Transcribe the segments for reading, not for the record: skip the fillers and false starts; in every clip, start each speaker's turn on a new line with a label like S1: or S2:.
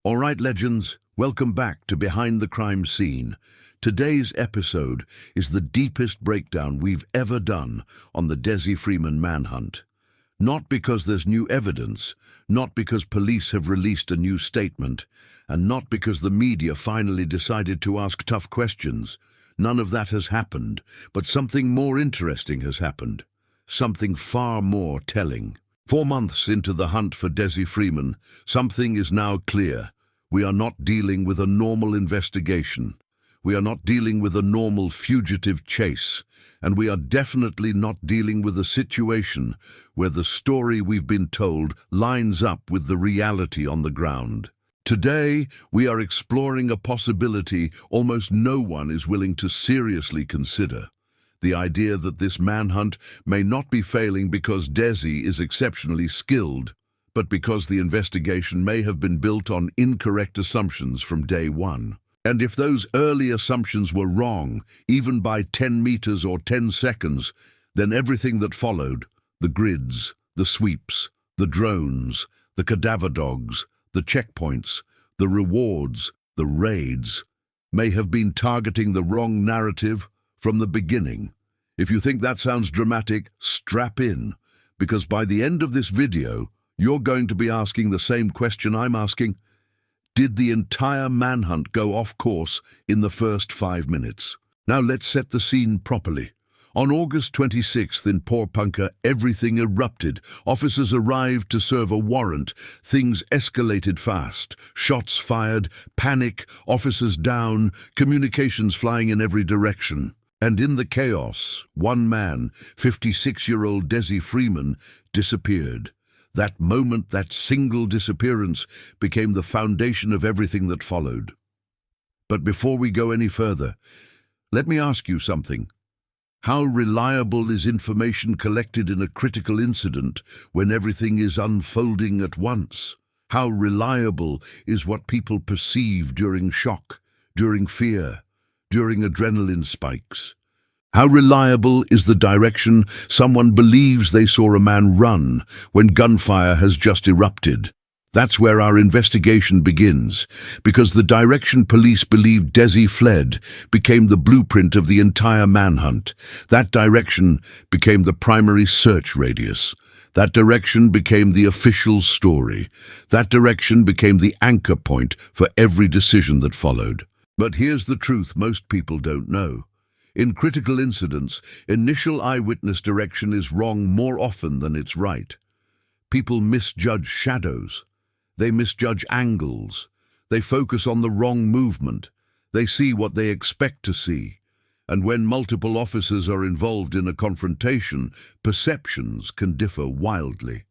S1: All right, legends, welcome back to Behind the Crime Scene. Today's episode is the deepest breakdown we've ever done on the Dezi Freeman manhunt. Not because there's new evidence, not because police have released a new statement, and not because the media finally decided to ask tough questions. None of that has happened, but something more interesting has happened. Something far more telling. 4 months into the hunt for Dezi Freeman, something is now clear. We are not dealing with a normal investigation. We are not dealing with a normal fugitive chase. And we are definitely not dealing with a situation where the story we've been told lines up with the reality on the ground. Today, we are exploring a possibility almost no one is willing to seriously consider. The idea that this manhunt may not be failing because Dezi is exceptionally skilled, but because the investigation may have been built on incorrect assumptions from day one. And if those early assumptions were wrong, even by 10 meters or 10 seconds, then everything that followed, the grids, the sweeps, the drones, the cadaver dogs, the checkpoints, the rewards, the raids, may have been targeting the wrong narrative from the beginning. If you think that sounds dramatic, strap in, because by the end of this video, you're going to be asking the same question I'm asking. Did the entire manhunt go off course in the first 5 minutes? Now let's set the scene properly. On August 26th in Porpunka, everything erupted. Officers arrived to serve a warrant. Things escalated fast. Shots fired, panic, officers down, communications flying in every direction. And in the chaos, one man, 56-year-old Dezi Freeman, disappeared. That moment, that single disappearance, became the foundation of everything that followed. But before we go any further, let me ask you something. How reliable is information collected in a critical incident when everything is unfolding at once? How reliable is what people perceive during shock, during fear, during adrenaline spikes? How reliable is the direction someone believes they saw a man run when gunfire has just erupted? That's where our investigation begins, because the direction police believed Dezi fled became the blueprint of the entire manhunt. That direction became the primary search radius. That direction became the official story. That direction became the anchor point for every decision that followed. But here's the truth most people don't know. In critical incidents, initial eyewitness direction is wrong more often than it's right. People misjudge shadows. They misjudge angles. They focus on the wrong movement. They see what they expect to see. And when multiple officers are involved in a confrontation, perceptions can differ wildly.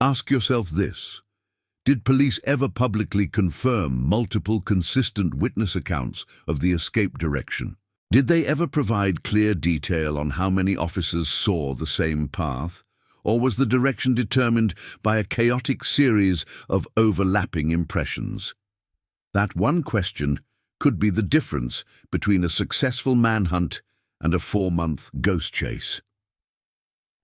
S1: Ask yourself this. Did police ever publicly confirm multiple consistent witness accounts of the escape direction? Did they ever provide clear detail on how many officers saw the same path? Or was the direction determined by a chaotic series of overlapping impressions? That one question could be the difference between a successful manhunt and a 4-month ghost chase.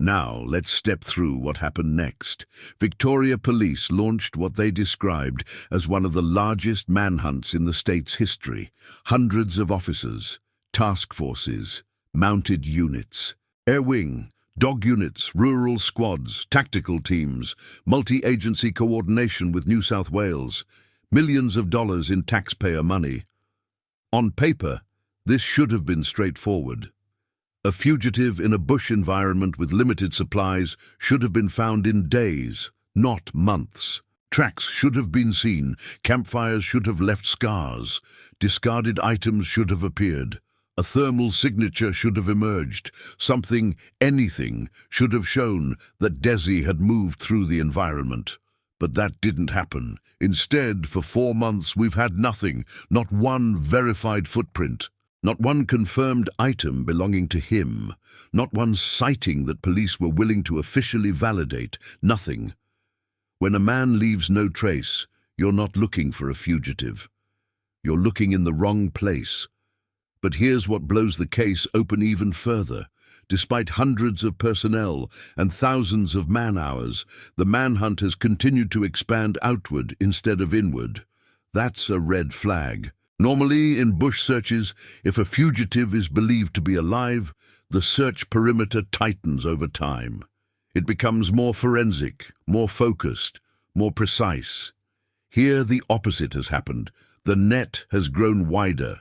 S1: Now, let's step through what happened next. Victoria Police launched what they described as one of the largest manhunts in the state's history. Hundreds of officers, task forces, mounted units, air wing, dog units, rural squads, tactical teams, multi-agency coordination with New South Wales, millions of dollars in taxpayer money. On paper, this should have been straightforward. A fugitive in a bush environment with limited supplies should have been found in days, not months. Tracks should have been seen, campfires should have left scars, discarded items should have appeared. A thermal signature should have emerged. Something, anything, should have shown that Dezi had moved through the environment. But that didn't happen. Instead, for 4 months, we've had nothing, not one verified footprint, not one confirmed item belonging to him, not one sighting that police were willing to officially validate, nothing. When a man leaves no trace, you're not looking for a fugitive. You're looking in the wrong place. But here's what blows the case open even further. Despite hundreds of personnel and thousands of man-hours, the manhunt has continued to expand outward instead of inward. That's a red flag. Normally, in bush searches, if a fugitive is believed to be alive, the search perimeter tightens over time. It becomes more forensic, more focused, more precise. Here, the opposite has happened. The net has grown wider,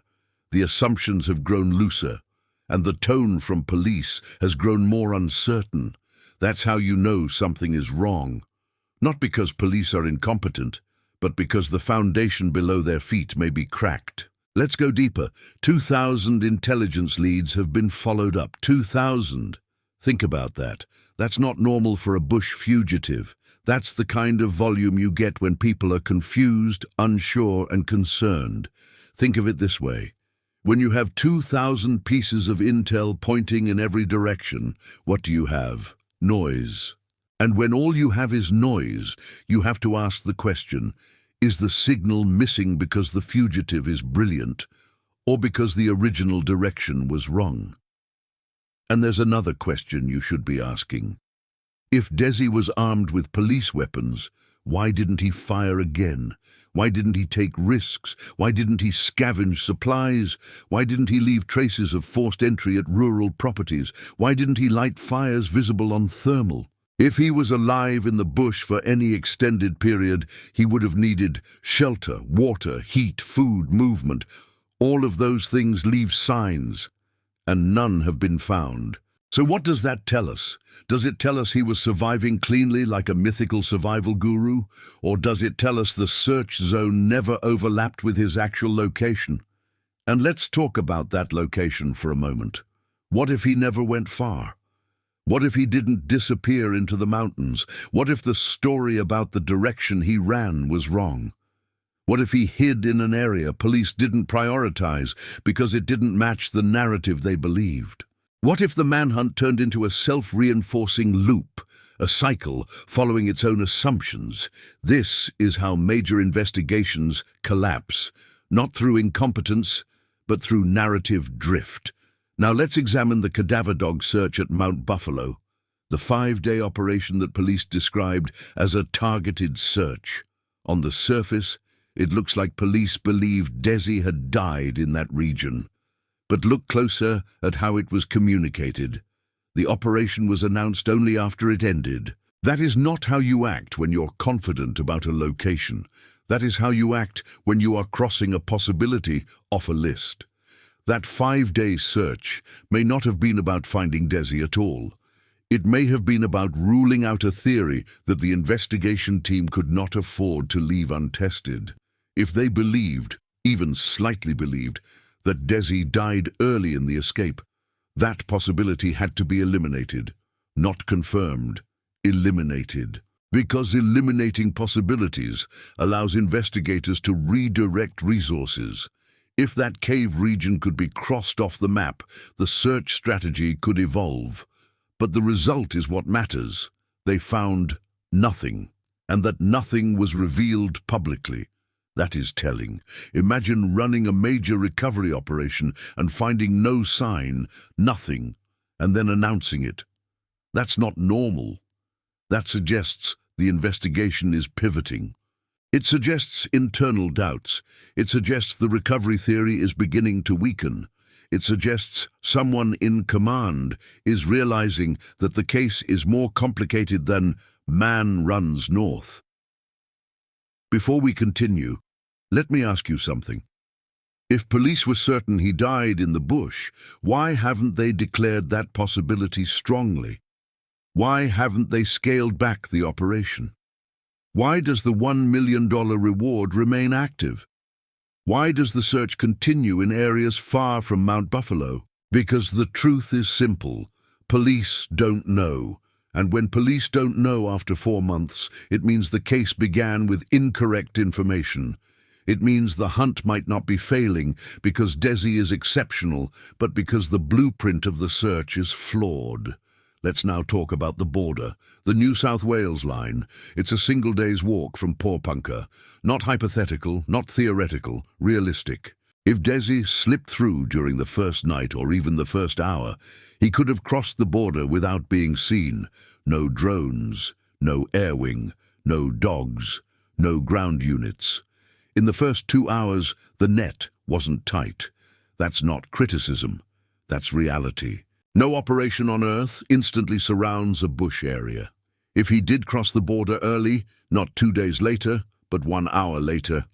S1: the assumptions have grown looser, and the tone from police has grown more uncertain. That's how you know something is wrong. Not because police are incompetent, but because the foundation below their feet may be cracked. Let's go deeper. 2,000 intelligence leads have been followed up. 2,000. Think about that. That's not normal for a bush fugitive. That's the kind of volume you get when people are confused, unsure, and concerned. Think of it this way. When you have 2,000 pieces of intel pointing in every direction, what do you have? Noise. And when all you have is noise, you have to ask the question, is the signal missing because the fugitive is brilliant, or because the original direction was wrong? And there's another question you should be asking. If Dezi was armed with police weapons, why didn't he fire again? Why didn't he take risks? Why didn't he scavenge supplies? Why didn't he leave traces of forced entry at rural properties? Why didn't he light fires visible on thermal? If he was alive in the bush for any extended period, he would have needed shelter, water, heat, food, movement. All of those things leave signs, and none have been found. So what does that tell us? Does it tell us he was surviving cleanly like a mythical survival guru? Or does it tell us the search zone never overlapped with his actual location? And let's talk about that location for a moment. What if he never went far? What if he didn't disappear into the mountains? What if the story about the direction he ran was wrong? What if he hid in an area police didn't prioritize because it didn't match the narrative they believed? What if the manhunt turned into a self-reinforcing loop, a cycle following its own assumptions? This is how major investigations collapse, not through incompetence, but through narrative drift. Now let's examine the cadaver dog search at Mount Buffalo, the 5-day operation that police described as a targeted search. On the surface, it looks like police believed Dezi had died in that region. But look closer at how it was communicated. The operation was announced only after it ended. That is not how you act when you're confident about a location. That is how you act when you are crossing a possibility off a list. That 5-day search may not have been about finding Dezi at all. It may have been about ruling out a theory that the investigation team could not afford to leave untested. If they believed, even slightly believed, that Dezi died early in the escape, that possibility had to be eliminated. Not confirmed, eliminated. Because eliminating possibilities allows investigators to redirect resources. If that cave region could be crossed off the map, the search strategy could evolve. But the result is what matters. They found nothing, and that nothing was revealed publicly. That is telling. Imagine running a major recovery operation and finding no sign, nothing, and then announcing it. That's not normal. That suggests the investigation is pivoting. It suggests internal doubts. It suggests the recovery theory is beginning to weaken. It suggests someone in command is realizing that the case is more complicated than man runs north. Before we continue, let me ask you something. If police were certain he died in the bush, why haven't they declared that possibility strongly? Why haven't they scaled back the operation? Why does the $1 million reward remain active? Why does the search continue in areas far from Mount Buffalo? Because the truth is simple. Police don't know. And when police don't know after 4 months, it means the case began with incorrect information. It means the hunt might not be failing because Dezi is exceptional, but because the blueprint of the search is flawed. Let's now talk about the border, the New South Wales line. It's a single day's walk from Pawnpunker. Not hypothetical, not theoretical, realistic. If Dezi slipped through during the first night or even the first hour, he could have crossed the border without being seen. No drones, no air wing, no dogs, no ground units. In the first 2 hours, the net wasn't tight. That's not criticism. That's reality. No operation on Earth instantly surrounds a bush area. If he did cross the border early, not 2 days later, but 1 hour later,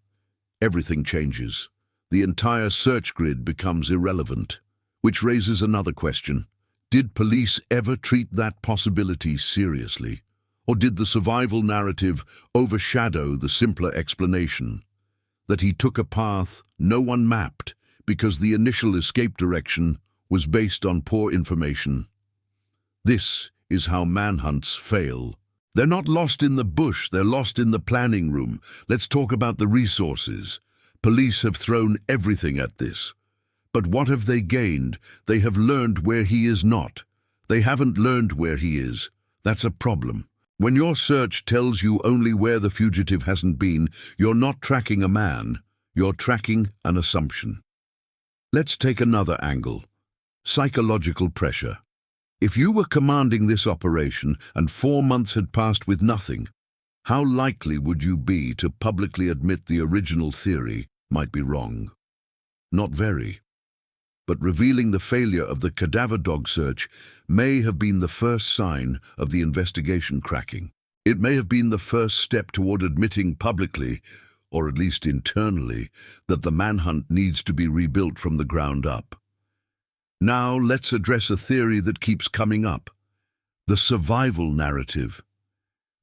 S1: everything changes. The entire search grid becomes irrelevant. Which raises another question. Did police ever treat that possibility seriously? Or did the survival narrative overshadow the simpler explanation? That he took a path no one mapped because the initial escape direction was based on poor information. This is how manhunts fail. They're not lost in the bush, they're lost in the planning room. Let's talk about the resources. Police have thrown everything at this. But what have they gained? They have learned where he is not. They haven't learned where he is. That's a problem. When your search tells you only where the fugitive hasn't been, you're not tracking a man, you're tracking an assumption. Let's take another angle. Psychological pressure. If you were commanding this operation and 4 months had passed with nothing, how likely would you be to publicly admit the original theory might be wrong? Not very. But revealing the failure of the cadaver dog search may have been the first sign of the investigation cracking. It may have been the first step toward admitting publicly, or at least internally, that the manhunt needs to be rebuilt from the ground up. Now let's address a theory that keeps coming up. The survival narrative.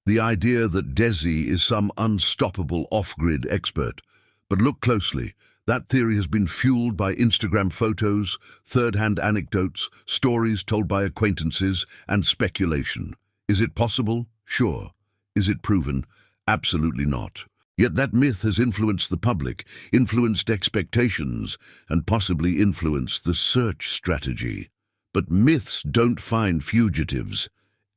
S1: The idea that Dezi is some unstoppable off-grid expert. But look closely. That theory has been fueled by Instagram photos, third-hand anecdotes, stories told by acquaintances, and speculation. Is it possible? Sure. Is it proven? Absolutely not. Yet that myth has influenced the public, influenced expectations, and possibly influenced the search strategy. But myths don't find fugitives.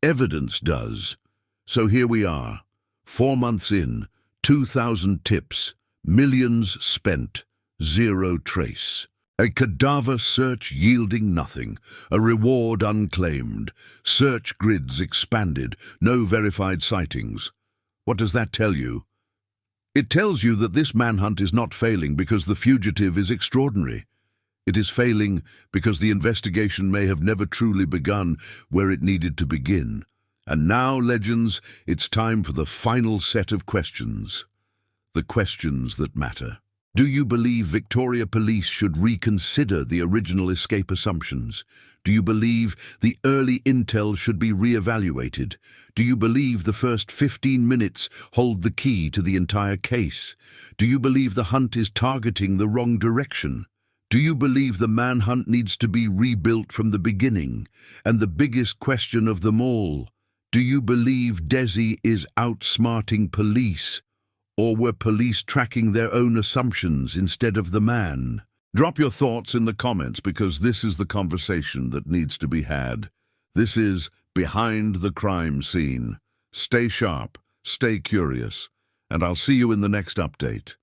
S1: Evidence does. So here we are, 4 months in, 2,000 tips, millions spent, 0 trace. A cadaver search yielding nothing, a reward unclaimed, search grids expanded, no verified sightings. What does that tell you? It tells you that this manhunt is not failing because the fugitive is extraordinary. It is failing because the investigation may have never truly begun where it needed to begin. And now, legends, it's time for the final set of questions. The questions that matter. Do you believe Victoria Police should reconsider the original escape assumptions? Do you believe the early intel should be re-evaluated? Do you believe the first 15 minutes hold the key to the entire case? Do you believe the hunt is targeting the wrong direction? Do you believe the manhunt needs to be rebuilt from the beginning? And the biggest question of them all, do you believe Dezi is outsmarting police? Or were police tracking their own assumptions instead of the man? Drop your thoughts in the comments because this is the conversation that needs to be had. This is Behind the Crime Scene. Stay sharp, stay curious, and I'll see you in the next update.